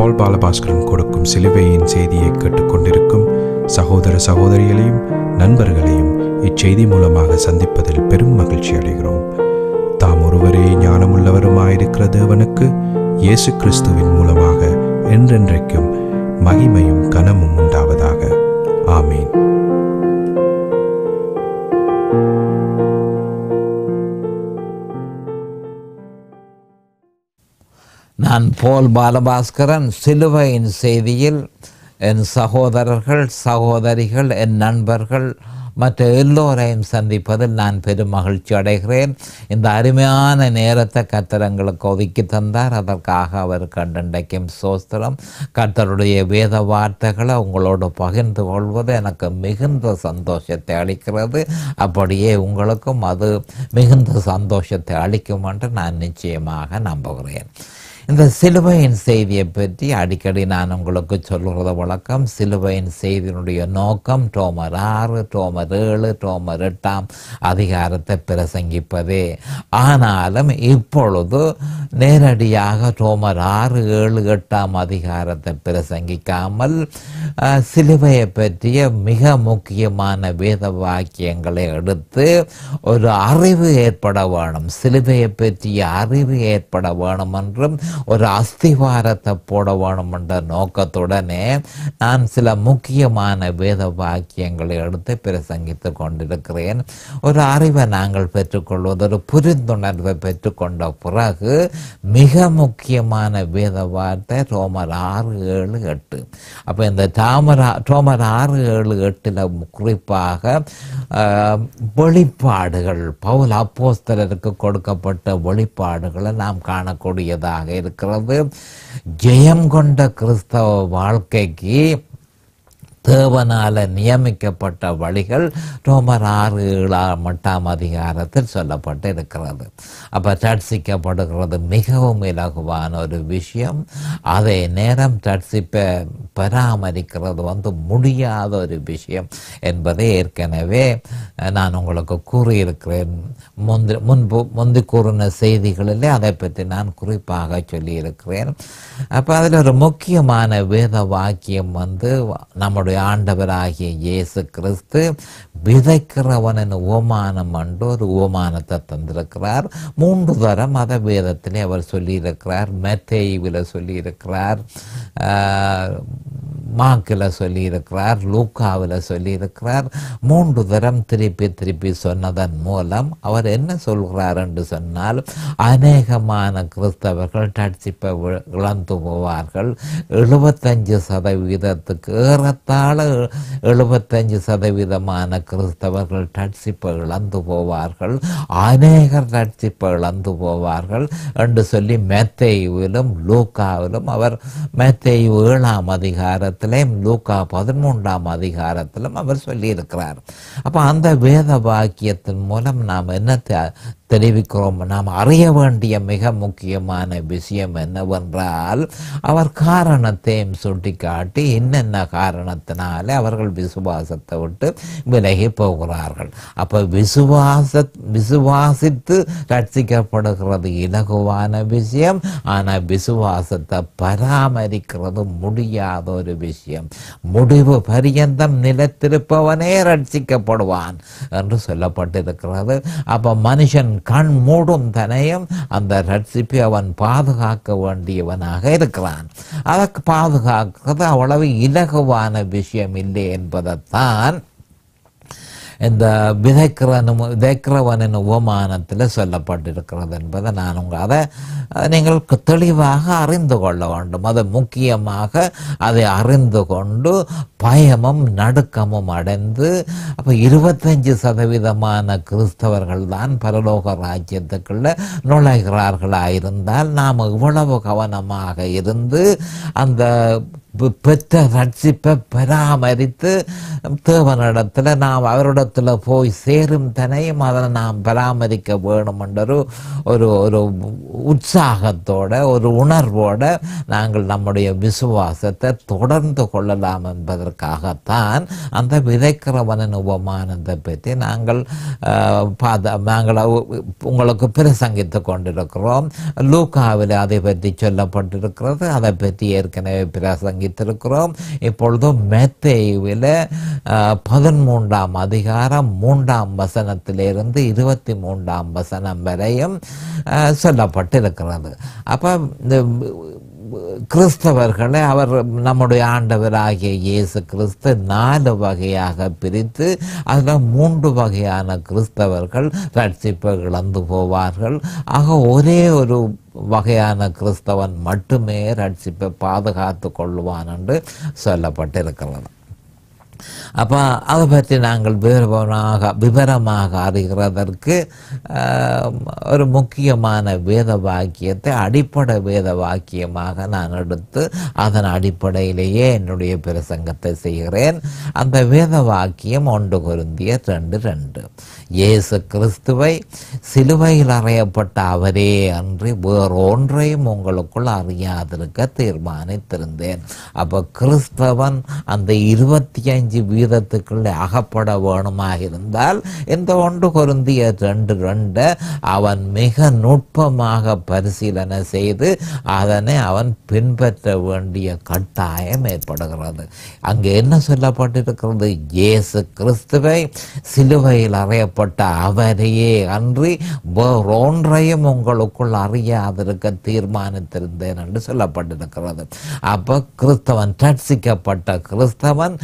பால் பாலபாஸ்கரன் கொடுக்கும் சிலுவையின் செய்தியை கேட்டுக்கொண்டிருக்கும் சகோதர சகோதரிகளையும் நண்பர்களையும் இச்செய்தி மூலமாக சந்திப்பதில் பெரும் மகிழ்ச்சி அடைகிறோம். தாம் ஒருவரே ஞானமுள்ளவருமாயிருக்கிற தேவனுக்கு இயேசு கிறிஸ்துவின் மூலமாக என்றென்றைக்கும் மகிமையும் கனமும் உண்டாவதாக. ஆமீன். நான் பால் பாலபாஸ்கரன். சிலுவையின் செய்தியில் என் சகோதரர்கள், சகோதரிகள், என் நண்பர்கள் மற்ற எல்லோரையும் சந்திப்பதில் நான் பெரும் மகிழ்ச்சி அடைகிறேன். இந்த அருமையான நேரத்தை கர்த்தர் எங்களுக்கு ஒதுக்கி தந்தார். அதற்காக அவர் கண்டண்டைக்கும் சோஸ்திரம். கர்த்தருடைய வேத வார்த்தைகளை உங்களோடு பகிர்ந்து கொள்வது எனக்கு மிகுந்த சந்தோஷத்தை அளிக்கிறது. அப்படியே உங்களுக்கும் அது மிகுந்த சந்தோஷத்தை அளிக்கும் என்று நான் நிச்சயமாக நம்புகிறேன். இந்த சிலுவையின் செய்தியை பற்றி அடிக்கடி நான் உங்களுக்கு சொல்கிறது வழக்கம். சிலுவையின் செய்தியினுடைய நோக்கம் ரோமர் 6, ரோமர் 7, ரோமர் 8 அதிகாரத்தை பிரசங்கிப்பதே. ஆனாலும் இப்பொழுது நேரடியாக ரோமர் 6, 7, 8 அதிகாரத்தை பிரசங்கிக்காமல் சிலுவையை பற்றிய மிக முக்கியமான வேத வாக்கியங்களை எடுத்து ஒரு அறிவு ஏற்பட வேணும், சிலுவையை பற்றிய அறிவு ஏற்பட வேணும் என்றும் ஒரு அஸ்திவாரத்தை போட வேணும் என்ற நோக்கத்துடனே நான் சில முக்கியமான வேத வாக்கியங்களை எடுத்து பிரசங்கித்து கொண்டிருக்கிறேன். ஒரு அறிவை நாங்கள் பெற்றுக்கொள்வது, ஒரு புரிந்துணர்வை பெற்றுக்கொண்ட பிறகு மிக முக்கியமான வேத வார்த்தை ரோமர் 6, 7, 8. அப்போ இந்த ரோமர் 6, 7, 8 குறிப்பாக வெளிப்பாடுகள், பவுல் அப்போஸ்தலருக்கு கொடுக்கப்பட்ட வெளிப்பாடுகளை நாம் காணக்கூடியதாக இருக்கிறது. ஜெயம் கொண்ட கிறிஸ்தவ வாழ்க்கைக்கு தேவனால நியமிக்கப்பட்ட வழிகள் ரோமர் 6, 7 அதிகாரத்தில் சொல்லப்பட்டு இருக்கிறது. அப்போ ரட்சிக்கப்படுகிறது மிகவும் இலகுவான ஒரு விஷயம். அதே நேரம் ரட்சிப்பை பராமரிக்கிறது முடியாத ஒரு விஷயம் என்பதை ஏற்கனவே நான் உங்களுக்கு கூறியிருக்கிறேன். முந்தி கூறின செய்திகளிலே அதை பற்றி நான் குறிப்பாக சொல்லியிருக்கிறேன். அப்போ அதில் ஒரு முக்கியமான வேத வாக்கியம் நம்முடைய ஆண்டவராகிய இயேசு கிறிஸ்து விதைக்கிறவனின் உவமானம் என்று ஒரு உவமானத்தை தந்திருக்கிறார். 3 தரம் அதை வேதத்திலே அவர் சொல்லியிருக்கிறார். மத்தேயுவில் சொல்லியிருக்கிறார், மார்க்கில் சொல்லியிருக்கிறார், லூக்காவில் சொல்லியிருக்கிறார். 3 தரம் திருப்பி சொன்னதன் மூலம் அவர் என்ன சொல்கிறார் என்று சொன்னால், அநேகமான கிறிஸ்தவர்கள் ரட்சிப்பை இழந்து போவார்கள். 75% ஏறத்தாழ 75% கிறிஸ்தவர்கள் ரட்சிப்பை இழந்து போவார்கள், அநேகர் ரட்சிப்பை இழந்து போவார்கள் என்று சொல்லி மத்தேயுவிலும் லூக்காவிலும் அவர் மத்தேயு 7 அதிகாரத்திலும் லூக்கா 13 அதிகாரத்திலும் அவர் சொல்லியிருக்கிறார். அப்போ அந்த வேத வாக்கியத்தின் மூலம் நாம் என்ன தெரிவிக்கிறோம்? நாம் அறிய வேண்டிய மிக முக்கியமான விஷயம் என்னவென்றால், அவர் காரணத்தையும் சுட்டிக்காட்டி என்னென்ன காரணத்தினாலே அவர்கள் விசுவாசத்தை விட்டு விலகி போகிறார்கள். அப்போ விசுவாசித்து ரட்சிக்கப்படுகிறது இலகுவான விஷயம். ஆனால் விசுவாசத்தை பராமரிக்கிறது முடியாத ஒரு விஷயம். முடிவு பரியந்தம் நிலைத்திருப்பவனே ரட்சிக்கப்படுவான் என்று சொல்லப்பட்டிருக்கிறது. அப்போ மனுஷன் கண் மூடும் தனையும் அந்த ரட்சிப்பை அவன் பாதுகாக்க வேண்டியவனாக இருக்கிறான். அதற்கு பாதுகாக்கிறது அவ்வளவு இலகுவான விஷயம் இல்லை என்பதைத்தான் இந்த விதைக்கிறவனின் உபமானத்தில் சொல்லப்பட்டிருக்கிறது என்பதை நான் அதை நீங்கள் தெளிவாக அறிந்து கொள்ள வேண்டும். அது முக்கியமாக அதை அறிந்து கொண்டு பயமும் நடுக்கமும் அடைந்து, அப்போ 25% கிறிஸ்தவர்கள் தான் பரலோக ராஜ்யத்துக்குள்ள நுழைகிறார்களாக இருந்தால் நாம் இவ்வளவு கவனமாக இருந்து அந்த பெற்ற ரட்சிப்பை பராமரித்து தேவனிடத்தில் நாம் அவரிடத்தில் போய் சேரும் தனையும் அதை நாம் பராமரிக்க வேணும் என்ற ஒரு உற்சாகத்தோட ஒரு உணர்வோட நாங்கள் நம்முடைய விசுவாசத்தை தொடர்ந்து கொள்ளலாம் என்பதற்காகத்தான் அந்த விதைக்கிறவனின் உபமானத்தை பற்றி நாங்கள் உங்களுக்கு பிரசங்கித்து கொண்டிருக்கிறோம். லூக்காவில் அதை பற்றி சொல்லப்பட்டிருக்கிறது. அதை பற்றி ஏற்கனவே பிரசங்கித்திருக்கிறோம். இப்பொழுது மத்தேயுவில் 13ஆம் அதிகாரம் 3ஆம் வசனத்திலிருந்து 23ஆம் வசனம் வரையும் சொல்லப்பட்டிருக்கிறது. அப்போ கிறிஸ்தவர்களை அவர் நம்முடைய ஆண்டவராகிய இயேசு கிறிஸ்து 4 வகையாக பிரித்து அதில் 3 வகையான கிறிஸ்தவர்கள் ரட்சிப்பை இழந்து போவார்கள். ஆக ஒரே ஒரு வகையான கிறிஸ்தவன் மட்டுமே ரட்சிப்பை பாதுகாத்து கொள்வான் என்று சொல்லப்பட்டிருக்கிறது. அப்போ அதை பற்றி நாங்கள் விவரமாக அறிகிறதற்கு ஒரு முக்கியமான வேத வாக்கியத்தை அடிப்படை வேத வாக்கியமாக நான் எடுத்து அதன் அடிப்படையிலேயே என்னுடைய பிரசங்கத்தை செய்கிறேன். அந்த வேத வாக்கியம் 1 கொரிந்தியர் 2:2. இயேசு கிறிஸ்துவை சிலுவையில் அறையப்பட்ட அவரே அன்றி வேறொன்றையும் உங்களுக்குள் அறியாதிருக்க தீர்மானித்திருந்தேன். அப்போ கிறிஸ்தவன் அந்த 25% அகப்பட வேணுமாக இருந்தால் இந்த 1 கொரிந்தியர் 2:2 அவன் மிக நுட்பமாக பரிசீலனை செய்து அதனை அவன் பின்பற்ற வேண்டிய கட்டாயம் ஏற்படுகிறது. அங்கே என்ன சொல்லப்பட்டிருக்கிறது? இயேசு கிறிஸ்துவை சிலுவையில் அறையப்பட்ட அவரையே அன்றி வேறொன்றையும் உங்களுக்குள் அறியாதிருக்க தீர்மானித்திருந்தேன் என்று சொல்லப்பட்டிருக்கிறது. அப்ப கிறிஸ்தவன் ரட்சிக்கப்பட்ட கிறிஸ்தவன்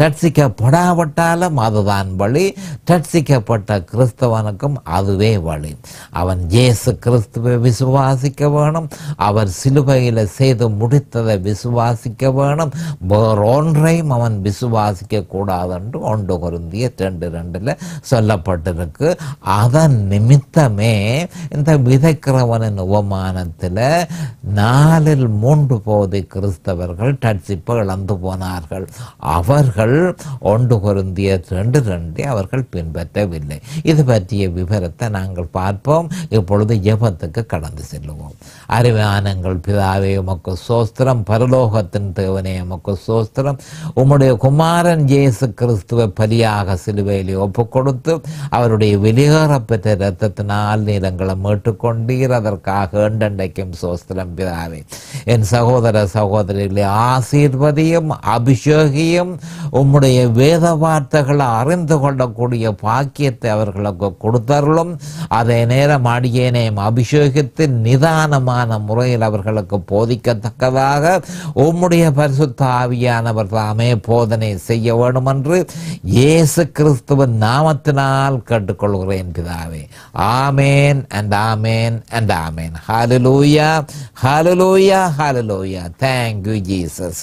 ரட்சிக்கப்படாவிட்டாலும் அதுதான் வழி. ரட்சிக்கப்பட்ட கிறிஸ்தவனுக்கும் அதுவே வழி. அவன் இயேசு கிறிஸ்துவை விசுவாசிக்க வேணும். அவர் சிலுவையில் செய்து முடித்ததை விசுவாசிக்க வேணும். வேறொன்றையும் அவன் விசுவாசிக்க கூடாது என்று 1 கொரிந்தியர் 2:2 சொல்லப்பட்டிருக்கு. அதன் நிமித்தமே இந்த விதைக்கிறவனின் உபமானத்தில் 4/3 கிறிஸ்தவர்கள் ரட்சிப்பை இழந்து போனார்கள். அவர்கள் 1 கொரிந்தியர் 2:2 அவர்கள் பின்பற்றவில்லை. இது பற்றிய விவரத்தை நாங்கள் பார்ப்போம். இப்பொழுது ஜெபத்துக்கு கடந்து செல்லுவோம். அருமையானங்கள் பிதாவே, உமக்கு ஸ்தோத்திரம். பரலோகத்தின் தேவனே, உமக்கு ஸ்தோத்திரம். உம்முடைய குமாரன் இயேசு கிறிஸ்துவை பலியாக சிலுவையிலே ஒப்பு கொடுத்து அவருடைய வெளியேறப்பெற்ற இரத்தத்தினால் நீரங்களை மீட்டுக்கொண்டீர். அதற்காக என்றென்றைக்கும் ஸ்தோத்திரம் பிதாவே. என் சகோதர சகோதரிகளை ஆசீர்வதியும் அபிஷேகியும் உம்முடைய வேத வார்த்தைகளை அறிந்து கொள்ளக்கூடிய பாக்கியத்தை அவர்களுக்கு கொடுத்தருளும். அதே நேரம் அடியேனையும் அபிஷேகித்து நிதானமான முறையில் அவர்களுக்கு போதிக்கத்தக்கதாக உம்முடைய பரிசுத்த ஆவியானவர் தாமே போதனை செய்ய வேண்டும் என்று இயேசு கிறிஸ்துவின் நாமத்தினால் கேட்டுக்கொள்கிறேன் பிதாவே. ஆமேன் and amen and amen. Hallelujah, hallelujah, hallelujah. Thank you Jesus.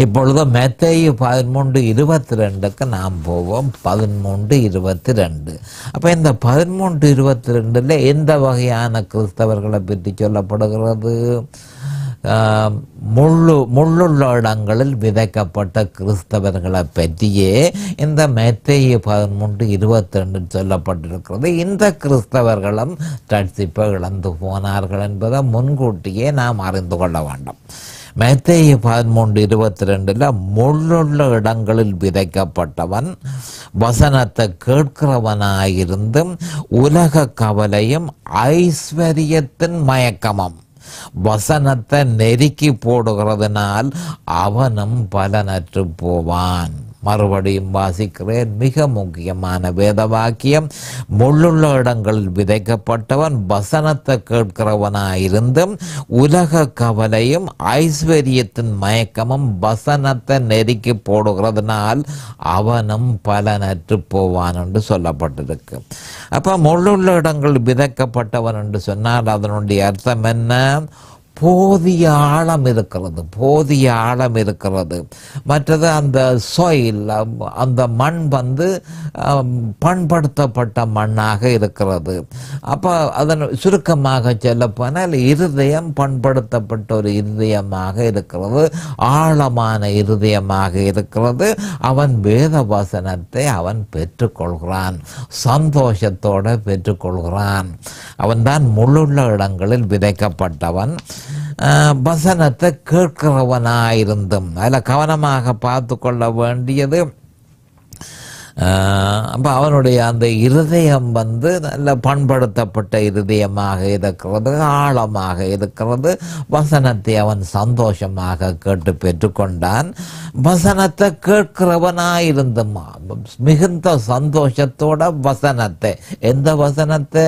இப்பொழுது மத்தேயு 13:22 நாம் போவோம். 13:22. அப்போ இந்த 13:22 எந்த வகையான கிறிஸ்தவர்களை பற்றி சொல்லப்படுகிறது? முள்ளுள்ள இடங்களில் விதைக்கப்பட்ட கிறிஸ்தவர்களை பற்றியே இந்த மத்தேயு 13:22 சொல்லப்பட்டிருக்கிறது. இந்த கிறிஸ்தவர்களும் ரட்சிப்பை இழந்து போனார்கள் என்பதை முன்கூட்டியே நாம் அறிந்து கொள்ள வேண்டும். மத்தேயு 13:22 முள்ளுள்ள இடங்களில் விதைக்கப்பட்டவன் வசனத்தை கேட்கிறவனாயிருந்தும் உலக கவலையும் ஐஸ்வர்யத்தின் மயக்கமும் வசனத்தை நெருக்கி போடுகிறதுனால் அவனும் பலனற்று போவான். மறுபடியும் வாசிக்கிறேன். மிக முக்கியமான வேத வாக்கியம். முள்ளுள்ள இடங்களில் விதைக்கப்பட்டவன் வசனத்தை கேட்கிறவனாயிருந்தும் உலக கவலையும் ஐஸ்வர்யத்தின் மயக்கமும் வசனத்தை நெருக்கி போடுகிறதுனால் அவனும் பலனற்று போவான் என்று சொல்லப்பட்டிருக்கு. அப்போ முள்ளுள்ள இடங்கள் விதைக்கப்பட்டவன் என்று சொன்னால் அதனுடைய அர்த்தம் என்ன? போதிய ஆழம் இருக்கிறது, போதிய ஆழம் இருக்கிறது. மற்றது அந்த சாயில், அந்த மண் வந்து பண்படுத்தப்பட்ட மண்ணாக இருக்கிறது. அப்போ அதன் சுருக்கமாக சொல்லப்போனால் இருதயம் பண்படுத்தப்பட்ட ஒரு இருதயமாக இருக்கிறது, ஆழமான இருதயமாக இருக்கிறது. அவன் வேத வசனத்தை அவன் பெற்றுக்கொள்கிறான், சந்தோஷத்தோடு பெற்றுக்கொள்கிறான். அவன்தான் முள்ளுள்ள இடங்களில் விதைக்கப்பட்டவன். வசனத்தை கேட்கிறவனாயிருந்தும் அதில் கவனமாக பார்த்து கொள்ள வேண்டியது, அப்போ அவனுடைய அந்த இருதயம் வந்து நல்ல பண்படுத்தப்பட்ட இருதயமாக இருக்கிறது, ஆழமாக இருக்கிறது. வசனத்தை அவன் சந்தோஷமாக கேட்டு பெற்றுக்கொண்டான். வசனத்தை கேட்கிறவனாயிருந்தும் மிகுந்த சந்தோஷத்தோட வசனத்தை, எந்த வசனத்தை?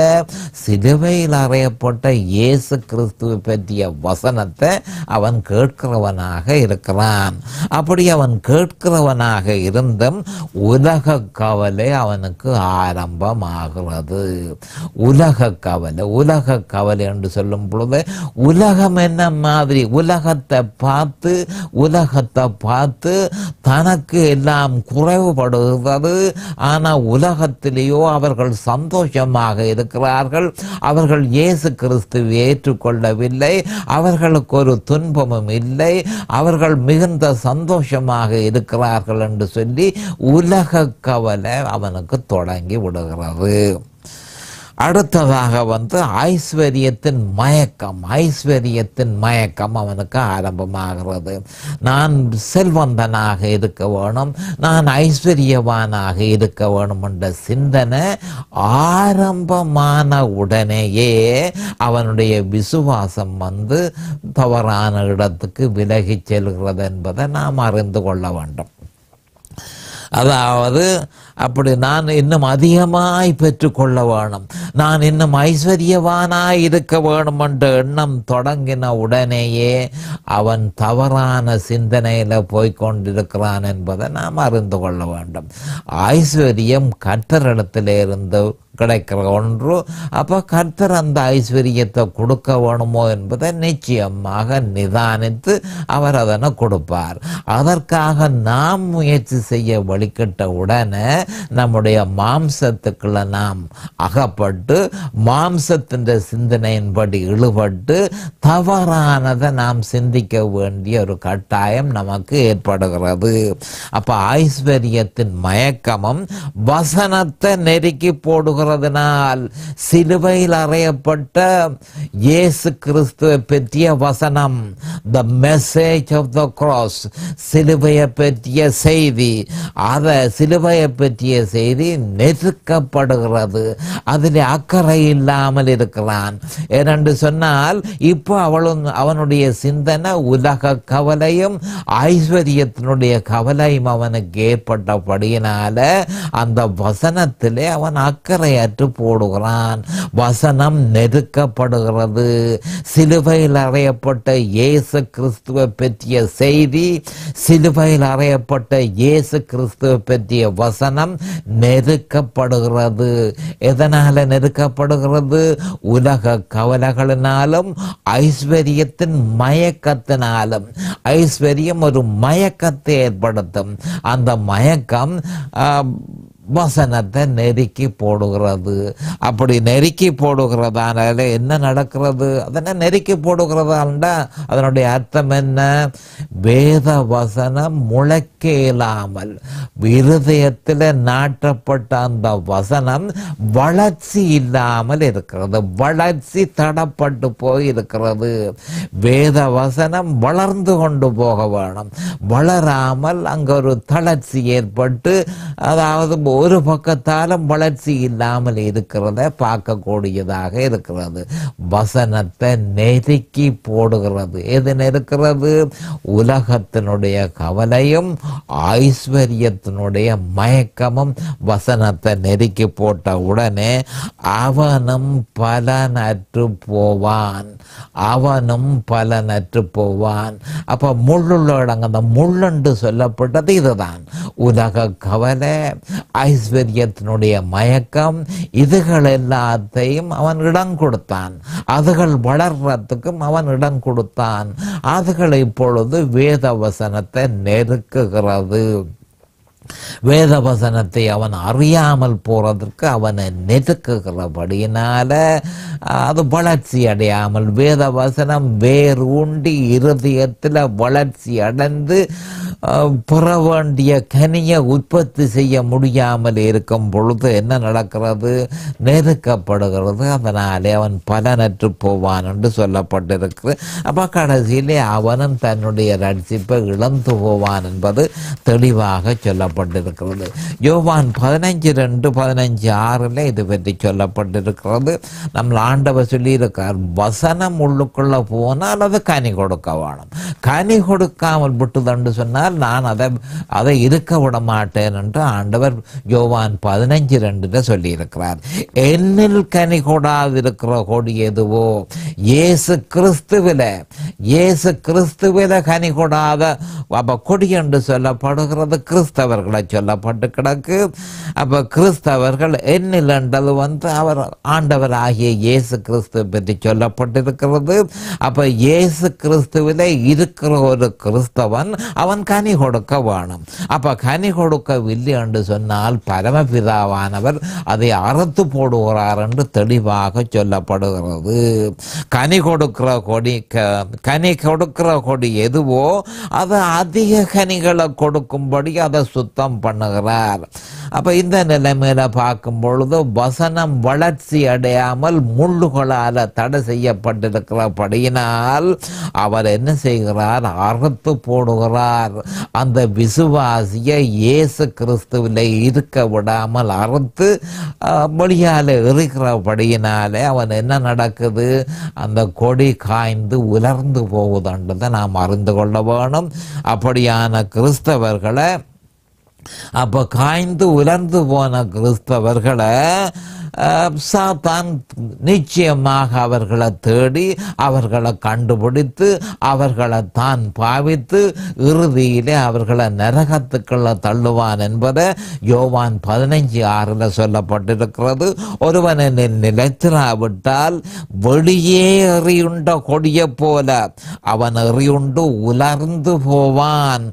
சிலுவையில் அறையப்பட்ட இயேசு கிறிஸ்துவை பற்றிய வசனத்தை அவன் கேட்கிறவனாக இருக்கிறான். அப்படி அவன் கேட்கிறவனாக இருந்தும் உலக கவலை அவனுக்கு ஆரம்பமாகிறது. உலக கவலை, உலக கவலை என்று சொல்லும் பொழுது உலகம் என்ன மாதிரி, உலகத்தை பார்த்து தனக்கு எல்லாம் குறைவுபடுகிறது. ஆனால் உலகத்திலேயோ அவர்கள் சந்தோஷமாக இருக்கிறார்கள். அவர்கள் இயேசு கிறிஸ்துவை ஏற்றுக்கொள்ளவில்லை, அவர்களுக்கு ஒரு துன்பமும் இல்லை, அவர்கள் மிகுந்த சந்தோஷமாக இருக்கிறார்கள் என்று சொல்லி உலக கவலை அவனுக்கு தொடங்கி விடுகிறது. அடுத்ததாக வந்து ஐஸ்வர்யத்தின் மயக்கம் அவனுக்கு ஆரம்பமாகிறது. நான் செல்வந்தனாக இருக்க வேணும், நான் ஐஸ்வர்யவானாக இருக்க வேணும் என்ற சிந்தனை ஆரம்பமான உடனேயே அவனுடைய விசுவாசம் வந்து தவறான இடத்துக்கு விலகி செல்கிறது என்பதை நாம் அறிந்து கொள்ள வேண்டும். அதாவது அப்படி நான் இன்னும் அதிகமாய் பெற்றுக்கொள்ள வேணும், நான் இன்னும் ஐஸ்வர்யவானாய் இருக்க வேணும் என்ற எண்ணம் தொடங்கின உடனேயே அவன் தவறான சிந்தனையில் போய்கொண்டிருக்கிறான் என்பதை நாம் அறிந்து கொள்ள வேண்டும். ஐஸ்வர்யம் கர்த்தரிடத்திலிருந்து கிடைக்கிற ஒன்று. அப்போ கர்த்தர் அந்த ஐஸ்வர்யத்தை கொடுக்க வேணுமோ என்பதை நிச்சயமாக நிதானித்து அவர் அதனை கொடுப்பார். அதற்காக நாம் முயற்சி செய்ய வழிகிட்ட உடனே நம்முடைய மாம்சத்துக்குள்ள நாம் அகப்பட்டு மாம்சத்தின் சிந்தனையின்படி இழுபட்டு தவறானதை நாம் சிந்திக்க வேண்டிய ஒரு கட்டாயம் நமக்கு ஏற்படுகிறது. அப்போ ஐஸ்வர்யத்தின் மயக்கமும் வசனத்தை நெருக்கி போடுகிறதுனால், சிலுவையில் அறையப்பட்ட இயேசு கிறிஸ்துவை பற்றிய வசனம், the message of the cross, சிலுவையை பற்றிய செய்தி, அதை சிலுவையை பற்றிய செய்தி நெருக்கப்படுகிறது. அதில் அக்கறை இல்லாமல் இருக்கிறான். ஏனென்று சொன்னால் இப்போ அவனுடைய சிந்தனை உலக கவலையும் ஐஸ்வர்யத்தினுடைய கவலையும் அவனுக்கு ஏற்பட்டபடியினால அந்த வசனத்திலே அவன் அக்கறையற்று போடுகிறான். வசனம் நெருக்கப்படுகிறது. சிலுவையில் அறையப்பட்ட இயேசு கிறிஸ்துவை பற்றிய செய்தி, சிலுவையில் அறையப்பட்ட இயேசு கிறிஸ்துவை பற்றிய வசனம் நெருக்கப்படுகிறது. எதனால நெருக்கப்படுகிறது? உலக கவலைகளினாலும் ஐஸ்வர்யத்தின் மயக்கத்தினாலும். ஐஸ்வர்யம் ஒரு மயக்கத்தை ஏற்படுத்தும். அந்த மயக்கம் வசனத்தை நெருக்கி போடுகிறது. அப்படி நெருக்கி போடுகிறதானால என்ன நடக்கிறது? அதனை நெருக்கி போடுகிறதாண்டா அதனுடைய அர்த்தம் என்ன? வேத வசனம் முளைக்க இயலாமல் இருதயத்தில் நாட்டப்பட்ட அந்த வசனம் வளர்ச்சி இல்லாமல் இருக்கிறது, வளர்ச்சி தடப்பட்டு போய் இருக்கிறது. வேத வசனம் வளர்ந்து கொண்டு போக வேணும், வளராமல் அங்கே ஒரு தளர்ச்சி ஏற்பட்டு, அதாவது ஒரு பக்கத்தாலும் வளர்ச்சி இல்லாமல் இருக்கிறத பார்க்கக்கூடியதாக இருக்கிறது. வசனத்தை நெருக்கி போடுகிறது. எது நெருக்கிறது? உலகத்தினுடைய கவலையும் ஐஸ்வர்யத்தினுடைய மயக்கமும் வசனத்தை நெருக்கி போட்ட உடனே அவனும் பலனற்று போவான், அவனும் பலனற்று போவான். அப்ப முள்ளுள்ள இடங்க, அந்த முள்ளென்று சொல்லப்பட்டது இதுதான். உலக கவலை, ஐஸ்வர்யத்தினுடைய மயக்கம், இதுகள் எல்லாத்தையும் அவன் இடம் கொடுத்தான். அதுகள் வளர்றதுக்கும் அவன் இடம் கொடுத்தான். அதுகள் இப்பொழுது வேத வசனத்தை நெருக்குகிறது. வேத வசனத்தை அவன் அறியாமல் போறதற்கு அவனை நெருக்குகிறபடியினால அது வளர்ச்சி அடையாமல், வேத வசனம் வேரூண்டி இருதயத்தில் வளர்ச்சி அடைந்து பெற வேண்டிய கனியை உற்பத்தி செய்ய முடியாமல் இருக்கும் பொழுது என்ன நடக்கிறது? நெருக்கப்படுகிறது. அதனாலே அவன் பலனற்று போவான் என்று சொல்லப்பட்டிருக்கு. அப்போ கடைசியிலே அவனும் தன்னுடைய ரட்சிப்பை இழந்து போவான் என்பது தெளிவாக சொல்லப்பட்டிருக்கிறது. யோவான் 15:2-15:6 இது பற்றி சொல்லப்பட்டிருக்கிறது. நம்ம ஆண்டவர் சொல்லியிருக்கார், வசனம் உள்ளுக்குள்ள போனால் அது கனி கொடுக்க வேணும். கனி கொடுக்காமல் விட்டுதண்டு சொன்னால் நான் அதை இருக்க விட மாட்டேன் என்று ஆண்டவர் யோவான் 15:2 சொல்லியிருக்கிறார். என்னில் கனி கொடாதிருக்கிற கொடி எதுவோ, இயேசு கிறிஸ்துவில கனி கொடாத அப்ப கொடி என்று சொல்லப்படுகிறது கிறிஸ்தவர்களை சொல்லப்பட்டு கிடக்கு. அப்ப கிறிஸ்தவர்கள் என்னில் என்றது அவர் ஆண்டவர் ஆகிய இயேசு கிறிஸ்து பற்றி சொல்லப்பட்டிருக்கிறது. அப்ப இயேசு கிறிஸ்துவில இருக்கிற ஒரு கிறிஸ்தவன் அவன் கனி கொடுக்க வேணும். அப்ப கனி கொடுக்கவில்லை என்று சொன்னால் பரமபிதாவானவர் அதை அறுத்து போடுகிறார் என்று தெளிவாக சொல்லப்படுகிறது. கனி கொடுக்கிற கொடி எதுவோ அது அதிக கனிகளை கொடுக்கும்படி அதை சுத்தம் பண்ணுகிறார். அப்ப இந்த நிலைமையில பார்க்கும் பொழுது வசனம் வளர்ச்சி அடையாமல் முள்ளுகளால் தடை செய்யப்பட்டிருக்கிறபடியினால் அவர் என்ன செய்கிறார்? அறுத்து போடுகிறார். அந்த விசுவாசியை இயேசு கிறிஸ்துவிலே இருக்க விடாமல் அறுத்து மொழியால் எறிகிறபடியினாலே அவன் என்ன நடக்குது? அந்த கொடி காய்ந்து உலர்ந்து போகுதுன்றதை நாம் அறிந்து கொள்ள வேணும். அப்படியான கிறிஸ்தவர்களை, அப்ப காய்ந்து உலர்ந்து போன கிறிஸ்தவர்களை சாத்தான் நிச்சயமாக அவர்களை தேடி அவர்களை கண்டுபிடித்து அவர்களை தான் பாவித்து இறுதியிலே அவர்களை நரகத்துக்குள்ள தள்ளுவான் என்பதை யோவான் 15:6 சொல்லப்பட்டிருக்கிறது. ஒருவன் நிலைத்திராவிட்டால் வெளியே எறியுண்ட கொடியை போல அவன் எறியுண்டு உலர்ந்து போவான்.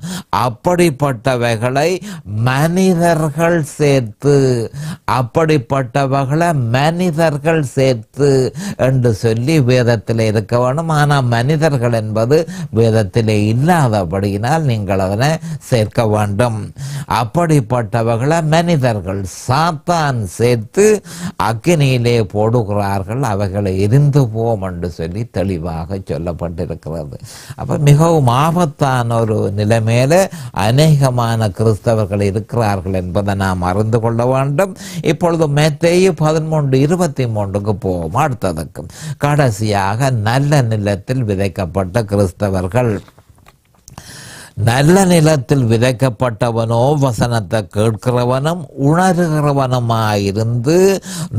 அப்படிப்பட்டவைகளை மனிதர்கள் சேர்த்து என்று சொல்லி வேதத்தில் இருக்க வேணும். ஆனால் மனிதர்கள் என்பது வேதத்தில் இல்லாதபடியினால் நீங்கள் அதனை சேர்க்க வேண்டும். அப்படிப்பட்டவர்களை மனிதர்கள் சாத்தான் சேர்த்து அக்கினியிலே போடுகிறார்கள், அவைகளை எரிந்து போம் என்று சொல்லி தெளிவாக சொல்லப்பட்டிருக்கிறது. அப்ப மிகவும் ஆபத்தான ஒரு நிலைமையில அநேகமான கிறிஸ்தவர்கள் இருக்கிறார்கள் என்பதை நாம் அறிந்து கொள்ள வேண்டும். இப்பொழுது மத்தேயு 13:23 போவோம். அடுத்ததுக்கு கடைசியாக நல்ல நிலத்தில் விதைக்கப்பட்ட கிறிஸ்தவர்கள். நல்ல நிலத்தில் விதைக்கப்பட்டவனோ வசனத்தை கேட்கிறவனும் உணர்கிறவனுமாயிருந்து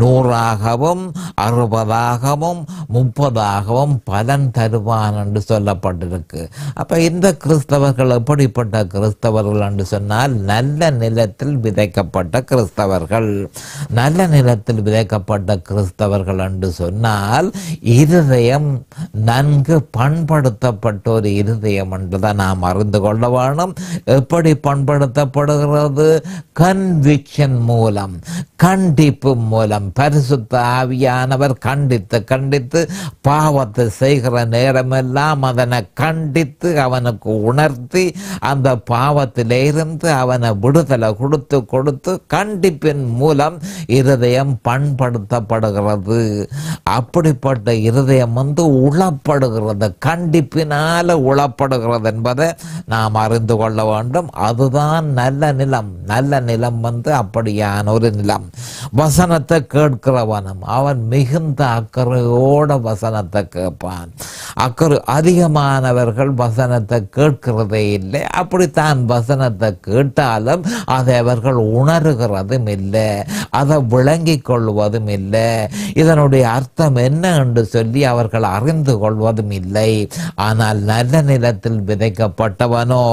100ஆகவும் 60ஆகவும் 30ஆகவும் பலன் தருவான் என்று சொல்லப்பட்டிருக்கு. அப்ப இந்த கிறிஸ்தவர்கள் எப்படிப்பட்ட கிறிஸ்தவர்கள் என்று சொன்னால் நல்ல நிலத்தில் விதைக்கப்பட்ட கிறிஸ்தவர்கள். நல்ல நிலத்தில் விதைக்கப்பட்ட கிறிஸ்தவர்கள் என்று சொன்னால் இருதயம் நன்கு பண்படுத்தப்பட்ட ஒரு இருதயம் என்றுதான் நாம் அறிந்து கொள்ள வேணும். எப்படி பண்படுத்தப்படுகிறது? கன்விக்ஷன் மூலம், கண்டிப்பு மூலம். பரிசுத்த ஆவியானவர் கண்டித்து பாவத்தை செய்கிற நேரமெல்லாம் அதனை கண்டித்து அவனுக்கு உணர்த்தி அந்த பாவத்திலே இருந்து அவனை விடுதலை கொடுத்து கண்டிப்பின் மூலம் இருதயம் பண்படுத்தப்படுகிறது. அப்படிப்பட்ட இருதயம் உளப்படுகிறது, கண்டிப்பினால உளப்படுகிறது என்பதை நாம் அறிந்து கொள்ள வேண்டும். அதுதான் நல்ல நிலம். நல்ல நிலம் அப்படியான ஒரு நிலம். வசனத்தை கேட்கிறவனும் அவன் மிகுந்த அக்கறையோட வசனத்தை கேட்பான். அதிகமானவர்கள் வசனத்தை கேட்கிறதே இல்லை. அப்படித்தான் வசனத்தை கேட்டாலும் அதை அவர்கள் உணர்கிறதும் இல்லை, அதை விளங்கிக் கொள்வதும் இல்லை, இதனுடைய அர்த்தம் என்ன என்று சொல்லி அவர்கள் அறிந்து கொள்வதும் இல்லை. ஆனால் நல்ல நிலத்தில் விதைக்கப்பட்டவனோ இருக்கிறானோ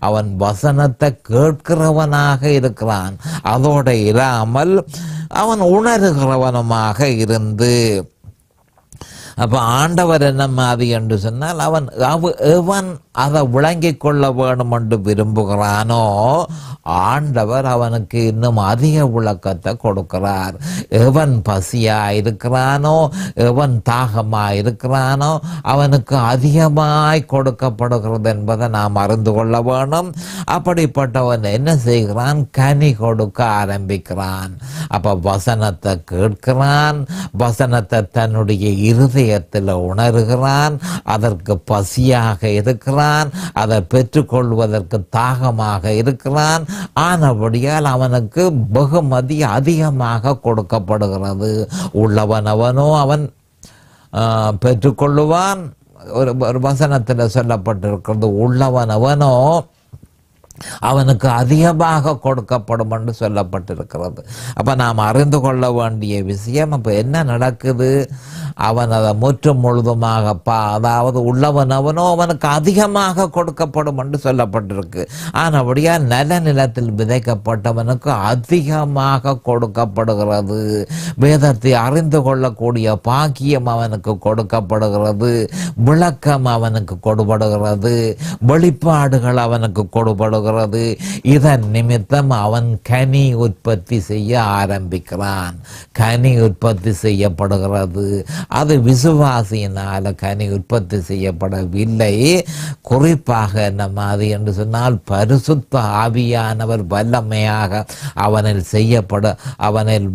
அவன் வசனத்தை கேட்கிறவனாக இருக்கிறான். அதோடு இராமல் அவன் உணர்கிறவனுமாக இருந்து, அப்போ ஆண்டவர் என்ன மாதிரி என்று சொன்னால் எவன் அதை விளங்கி கொள்ள வேணும் என்று விரும்புகிறானோ ஆண்டவர் அவனுக்கு இன்னும் அதிக விளக்கத்தை கொடுக்கிறார். எவன் பசியாக இருக்கிறானோ, எவன் தாகமாக இருக்கிறானோ அவனுக்கு அதிகமாய் கொடுக்கப்படுகிறது என்பதை நாம் அறிந்து கொள்ள வேணும். அப்படிப்பட்டவன் என்ன செய்கிறான்? கனி கொடுக்க ஆரம்பிக்கிறான். அப்போ வசனத்தை கேட்கிறான், வசனத்தை தன்னுடைய இருதயத்தில் உணர்கிறான், அதற்கு பசியாக இருக்கிறான், அதை பெற்றுக்கொள்வதற்கு தாகமாக இருக்கிறான். ஆனபடியால் அவனுக்கு வெகுமதி அதிகமாக கொடுக்கப்படுகிறது. உள்ளவனவனோ அவன் பெற்றுக்கொள்ளுவான். ஒரு வசனத்தில் சொல்லப்பட்டிருக்கிறது, உள்ளவனவனோ அவனுக்கு அதிகமாக கொடுக்கப்படும் என்று சொல்லப்பட்டிருக்கிறது. அப்போ நாம் அறிந்து கொள்ள வேண்டிய விஷயம், அப்போ என்ன நடக்குது? அவன் அதை முற்றும் முழுதுமாக அதாவது உள்ளவனவனோ அவனுக்கு அதிகமாக கொடுக்கப்படும் என்று சொல்லப்பட்டிருக்கு. ஆனபடியா நல்ல நிலத்தில் விதைக்கப்பட்டவனுக்கு அதிகமாக கொடுக்கப்படுகிறது. வேதத்தை அறிந்து கொள்ளக்கூடிய பாக்கியம் அவனுக்கு கொடுக்கப்படுகிறது, விளக்கம் அவனுக்கு கொடுப்படுகிறது, வெளிப்பாடுகள் அவனுக்கு கொடுப்படுகிறது. இதன் நிமித்தம் அவன் கனி உற்பத்தி செய்ய ஆரம்பிக்கிறான். கனி உற்பத்தி செய்யப்படுகிறது. அது விசுவாசியினால் கனி உற்பத்தி செய்யப்படவில்லை. குறிப்பாக என்ன மாதிரி என்று சொன்னால், பரிசுத்த ஆவியானவர் வல்லமையாக அவனில்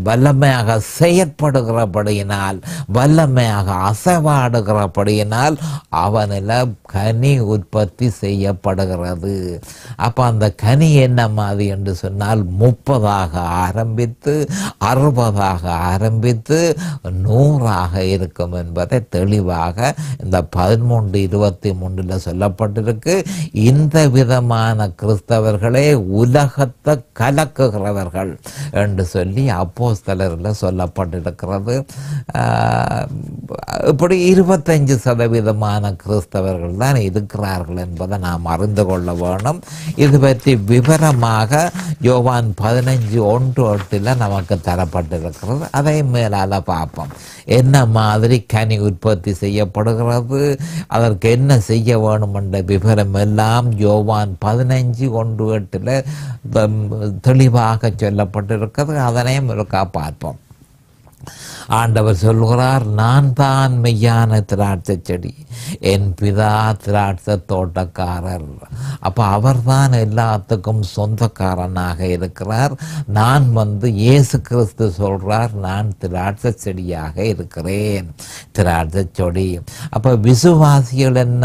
வல்லமையாக செயற்படுகிறபடியினால், வல்லமையாக அசைவாடுகிறபடியினால் அவனில் கனி உற்பத்தி செய்யப்படுகிறது. அப்போ அந்த கனி என்ன மாதிரி என்று சொன்னால் 30ஆக ஆரம்பித்து 60ஆக ஆரம்பித்து 100ஆக இருக்கும் என்பதை தெளிவாக இந்த 13:23 சொல்லப்பட்டிருக்கு. இந்த விதமான கிறிஸ்தவர்களே உலகத்தை கலக்குகிறவர்கள் என்று சொல்லி அப்போஸ்தலரில் சொல்லப்பட்டிருக்கிறது. இப்படி 25% கிறிஸ்தவர்கள் தான் இருக்கிறார்கள் என்பதை நாம் அறிந்து கொள்ள வேணும். இது பற்றி விவரமாக யோவான் 15:1-8 நமக்கு தரப்பட்டிருக்கிறது. அதை மேலால பார்ப்போம். என்ன மாதிரி கனி உற்பத்தி செய்யப்படுகிறது, அதற்கு என்ன செய்ய வேணும் என்ற விவரம் எல்லாம் யோவான் 15:1-8 தெளிவாக சொல்லப்பட்டிருக்கிறது. அதனையும் இருக்கா பார்ப்போம். ஆண்டவர் சொல்கிறார், நான் தான் மெய்யான திராட்சை செடி, என் பிதா திராட்சை தோட்டக்காரர். அப்போ அவர் தான் எல்லாத்துக்கும் சொந்தக்காரனாக இருக்கிறார். நான் இயேசு கிறிஸ்து சொல்கிறார், நான் திராட்சை செடியாக இருக்கிறேன், திராட்சை செடி. அப்போ விசுவாசிகள் என்ன?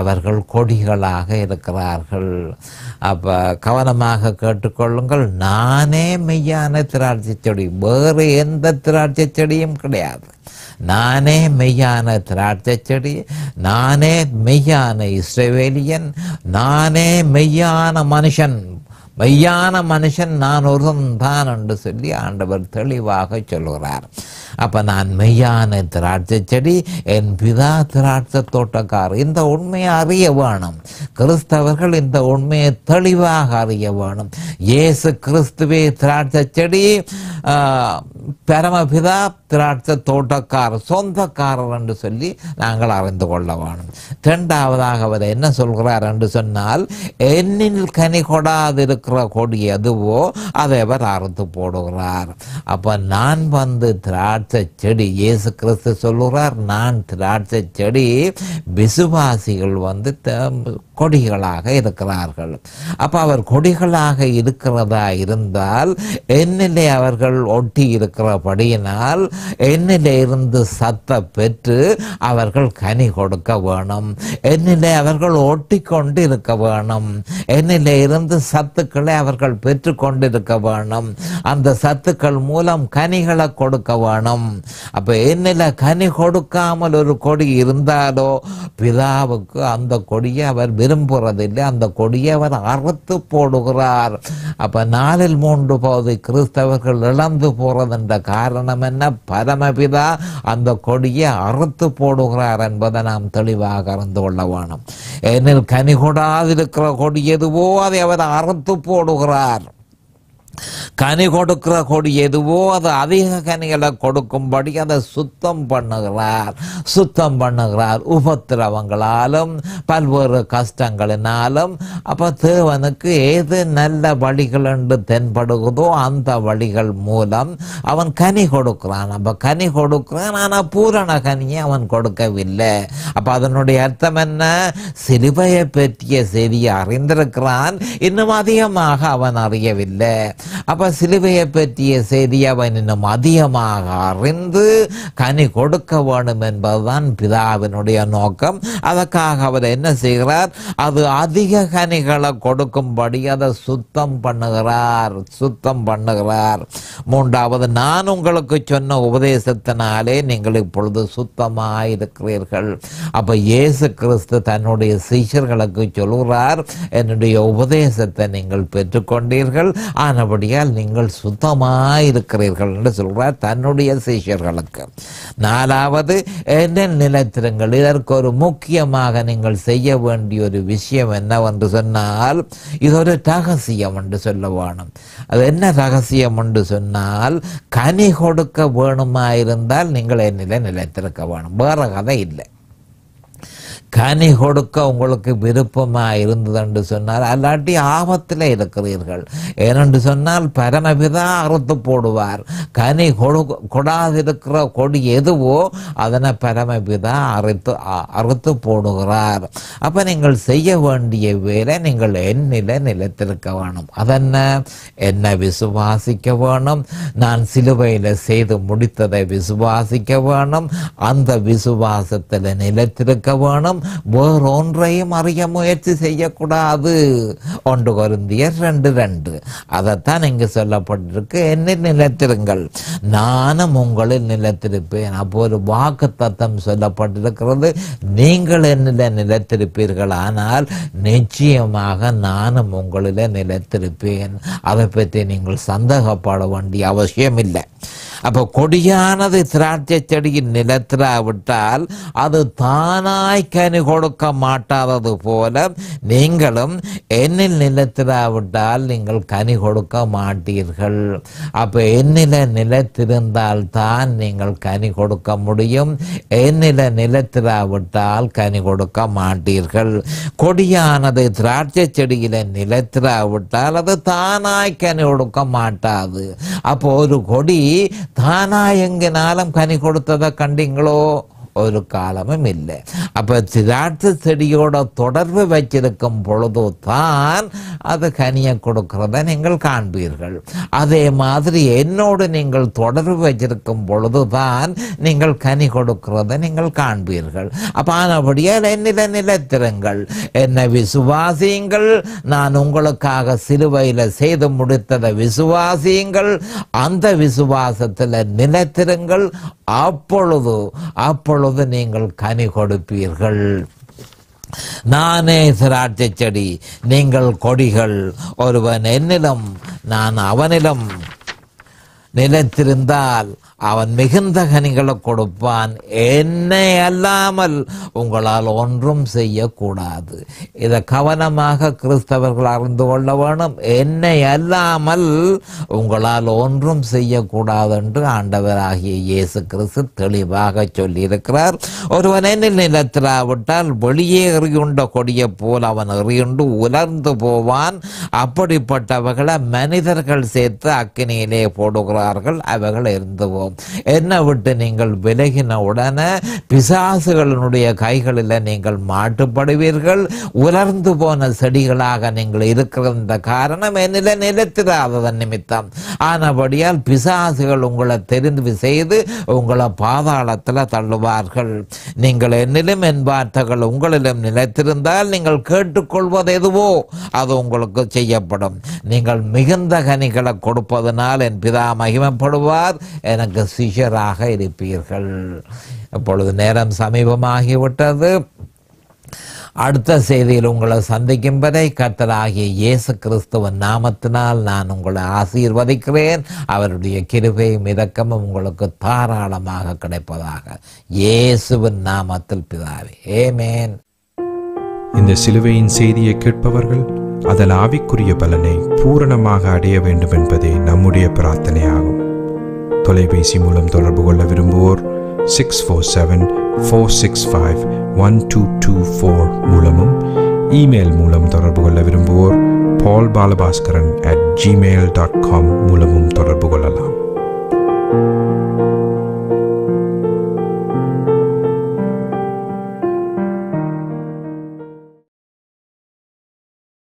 அவர்கள் கொடிகளாக இருக்கிறார்கள். அப்போ கவனமாக கேட்டுக்கொள்ளுங்கள், நானே மெய்யான திராட்சை செடி, வேறு எந்த திராட்சை செடியும் கிடையாது. நானே மெய்யான திராட்சை செடி, நானே மெய்யான இஸ்ரவேலியன், நானே மெய்யான மனுஷன். மெய்யான மனுஷன் நான் ஒருவன் தான் என்று சொல்லி ஆண்டவர் தெளிவாக சொல்கிறார். அப்போ நான் மெய்யான திராட்சை செடி, என் பிதா திராட்சை தோட்டக்காரர். இந்த உண்மையை அறிய வேணும். கிறிஸ்தவர்கள் இந்த உண்மையை தெளிவாக அறிய வேணும். இயேசு கிறிஸ்துவே திராட்சை செடி, பரமபிதா திராட்சை தோட்டக்காரர், சொந்தக்காரர் என்று சொல்லி நாங்கள் அறிந்து கொள்ள வேணும். இரண்டாவதாக அவர் என்ன சொல்கிறார் என்று சொன்னால், என்னில் கனி கொடாதிருக்கிற கொடி எதுவோ அதை அவர் அறுத்து போடுகிறார். அப்போ நான் திராட்சை செடி, இயேசு கிறிஸ்து சொல்லுகிறார், நான் திராட்சை செடி, விசுவாசிகள் கொடிகளாக இருக்கிறார்கள். அப்போ அவர் கொடிகளாக இருக்கிறதா இருந்தால் என்னிலே அவர்கள் ஒட்டி இருக்கிறபடியினால் என்னிலே இருந்து சத்தை பெற்று அவர்கள் கனி கொடுக்க வேணும். என்னிலே அவர்கள் ஒட்டி கொண்டு இருக்க வேணும். என்னிலே இருந்து சத்துக்களை அவர்கள் பெற்று கொண்டிருக்க வேணும். அந்த சத்துக்கள் மூலம் கனிகளை கொடுக்க வேணும். அப்போ என்னில கனி கொடுக்காமல் ஒரு கொடி இருந்தாலோ பிதாவுக்கு அந்த கொடியை அவர் விரும்புறதில்லை. அந்த கொடியை அவர் அறுத்து போடுகிறார். அப்போ 3/4 கிறிஸ்தவர்கள் இழந்து போறதுன்ற காரணம் என்ன? பரமபிதா அந்த கொடியை அறுத்து போடுகிறார் என்பதை நாம் தெளிவாக அறிந்து கொள்ள வேணும். ஏனில் கனி கொடாதிருக்கிற கொடி எதுவோ அதை அவர் அறுத்து போடுகிறார். கனி கொடுக்கிற கொடி எதுவோ அது அதிக கனிகளை கொடுக்கும்படி அதை சுத்தம் பண்ணுகிறார் உபத்திரவங்களாலும் பல்வேறு கஷ்டங்களினாலும். அப்போ தேவனுக்கு ஏது நல்ல வழிகள் என்று தென்படுகிறதோ அந்த வழிகள் மூலம் அவன் கனி கொடுக்கிறான். அப்போ கனி கொடுக்கிறான், ஆனால் பூரண கனியை அவன் கொடுக்கவில்லை. அப்போ அதனுடைய அர்த்தம் என்ன? சிலுவையை பற்றிய செய்தியை அறிந்திருக்கிறான், இன்னும் அதிகமாக அவன் அறியவில்லை. அப்ப சிலுவையை பற்றிய செய்தி அவன் இன்னும் அதிகமாக அறிந்து கனி கொடுக்க வேண்டும் என்பதுதான் பிதாவினுடைய நோக்கம். அதற்காக அவர் என்ன செய்கிறார்? அது அதிக கனிகளை கொடுக்கும்படி அதை சுத்தம் பண்ணுகிறார். 3வது, நான் உங்களுக்கு சொன்ன உபதேசத்தினாலே நீங்கள் இப்பொழுது சுத்தமாயிருக்கிறீர்கள். அப்ப இயேசு கிறிஸ்து தன்னுடைய சீஷர்களுக்கு சொல்கிறார், என்னுடைய உபதேசத்தை நீங்கள் பெற்றுக்கொண்டீர்கள், ஆனபடியால் நீங்கள் சுத்தமாயிருக்கிறீர்கள் என்று சொல்கிறார் தன்னுடைய சீஷர்களுக்கு. 4வது, என்னில் நிலைத்திருங்கள். இதற்கு ஒரு முக்கியமாக நீங்கள் செய்ய வேண்டிய ஒரு விஷயம் என்னவென்று சொன்னால், இது ஒரு ரகசியம் என்று சொல்ல வேணும். அது என்ன ரகசியம் என்று சொன்னால், கனி கொடுக்க வேணுமாயிருந்தால் நீங்கள் என்னிலே நிலைத்திருக்க வேணும். வேற கதை இல்லை. கனி கொடுக்க உங்களுக்கு விருப்பமாக இருந்தது என்று சொன்னால், அல்லாட்டி ஆபத்தில் இருக்கிறீர்கள். ஏனென்று சொன்னால் பரமபிதா அறுத்து போடுவார். கனி கொடாதிருக்கிற கொடி எதுவோ அதனை பரமபிதா அறுத்து போடுகிறார். அப்போ நீங்கள் செய்ய வேண்டிய வேலை, நீங்கள் என்னில நிலைத்திருக்க வேணும். அதென்ன? என்னை விசுவாசிக்க வேணும். நான் சிலுவையில் செய்து முடித்ததை விசுவாசிக்க வேணும். அந்த விசுவாசத்தில் நிலைத்திருக்க வேணும். வேறொன்றையும் அறிய முயற்சி செய்யக்கூடாது. 1 கொரிந்தியர் 2:2 அதைத்தான் இங்கு சொல்லப்பட்டிருக்கு. என்னில் நிலைத்திருங்கள், நானும் உங்களில் நிலைத்திருப்பேன். அப்போ ஒரு வாக்கு தத்தம் சொல்லப்பட்டிருக்கிறது. நீங்கள் என்னில நிலைத்திருப்பீர்கள், ஆனால் நிச்சயமாக நானும் உங்களில நிலைத்திருப்பேன். அதை பற்றி நீங்கள் சந்தேகப்பட வேண்டிய அவசியம் இல்லை. அப்போ கொடியானது திராட்சை செடியின் நிலத்திராவிட்டால் அது தானாய் கனி கொடுக்க மாட்டாதது போல நீங்களும் என்னில் நிலத்திராவிட்டால் நீங்கள் கனி கொடுக்க மாட்டீர்கள். அப்போ என்னில நிலத்திருந்தால் தான் நீங்கள் கனி கொடுக்க முடியும். என்னில நிலத்திராவிட்டால் கனி கொடுக்க மாட்டீர்கள். கொடியானது திராட்சை செடியில நிலத்திராவிட்டால் அது தானாய் கனி கொடுக்க மாட்டாது. அப்போ ஒரு கொடி தானா எங்கினாலும் கனி கொடுத்ததை கண்டீங்களோ? ஒரு காலமும் இல்லை. அப்ப திராட்சை செடியோட தொடர்பு வச்சிருக்கும் பொழுது தான் அது கனியை கொடுக்கிறத நீங்கள் காண்பீர்கள். அதே மாதிரி என்னோடு நீங்கள் தொடர்பு வச்சிருக்கும் பொழுதுதான் நீங்கள் கனி கொடுக்கிறத நீங்கள் காண்பீர்கள். அப்ப ஆனபடியால் என்னில நிலைத்திருங்கள், என்னை விசுவாசியுங்கள். நான் உங்களுக்காக சிலுவையில் செய்து முடித்ததை விசுவாசியுங்கள். அந்த விசுவாசத்தில் நிலைத்திருங்கள். அப்பொழுது நீங்கள் கனி கொடுப்பீர்கள். நானே திராட்சை செடி, நீங்கள் கொடிகள். ஒருவன் என்னிலும் நான் அவனிலும் நிலைத்திருந்தால் அவன் மிகுந்த கனிகளை கொடுப்பான். என்னை அல்லாமல் உங்களால் ஒன்றும் செய்யக்கூடாது. இதை கவனமாக கிறிஸ்தவர்கள் அறிந்து கொள்ள வேணும். என்னை அல்லாமல் உங்களால் ஒன்றும் செய்யக்கூடாது என்று ஆண்டவராகிய இயேசு கிறிஸ்து தெளிவாக சொல்லியிருக்கிறார். ஒருவன் என்னில் நிலத்திராவிட்டால் வெளியே எறியுண்ட கொடியை போல் அவன் எறியுண்டு உலர்ந்து போவான். அப்படிப்பட்டவர்களை மனிதர்கள் சேர்த்து அக்கினியிலே போடுகிறார்கள், அவைகள் எரிந்து போவோம். என்னை விட்டு நீங்கள் விலகின உடனே பிசாசுகளினுடைய கைகளில் நீங்கள் மாட்டுப்படுவீர்கள். உலர்ந்து போன செடிகளாக நீங்கள் இருக்கிற காரணம் என்னில நிலைத்திராததன் நிமித்தம். ஆனபடியால் பிசாசுகள் உங்களை தெரிந்து செய்து உங்களை பாதாளத்தில் தள்ளுவார்கள். நீங்கள் என்னிலும் என் வார்த்தைகள் உங்களிலும் நிலைத்திருந்தால் நீங்கள் கேட்டுக்கொள்வது எதுவோ அது உங்களுக்கு செய்யப்படும். நீங்கள் மிகுந்த கனிகளை கொடுப்பதனால் என் பிதா மகிமைப்படுவார், எனக்கு சிஷ்யராக இருப்பீர்கள். இப்பொழுது நேரம் சமீபமாகிவிட்டது. அடுத்த செய்தியில் உங்களை சந்திக்கும் வரை கர்த்தராகிய இயேசு கிறிஸ்துவின் நாமத்தினால் நான் உங்களை ஆசீர்வதிக்கிறேன். அவருடைய கிருபையும் இரக்கமும் உங்களுக்கு தாராளமாக கிடைப்பதாக இயேசுவின் நாமத்தில் பிதாவே, ஆமென். இந்த சிலுவையின் செய்தியை கேட்பவர்கள் அதன் ஆவிக்குரிய பலனை பூரணமாக அடைய வேண்டும் என்பதே நம்முடைய பிரார்த்தனையாகும். தொலைபேசி மூலம் தொடர்பு கொள்ள விரும்புவோர் 647-465-1224 மூலமும், இமெயில் மூலம் தொடர்பு கொள்ள விரும்புவோர் paulbalabhaskaran@gmail.com மூலமும் தொடர்பு கொள்ளலாம்.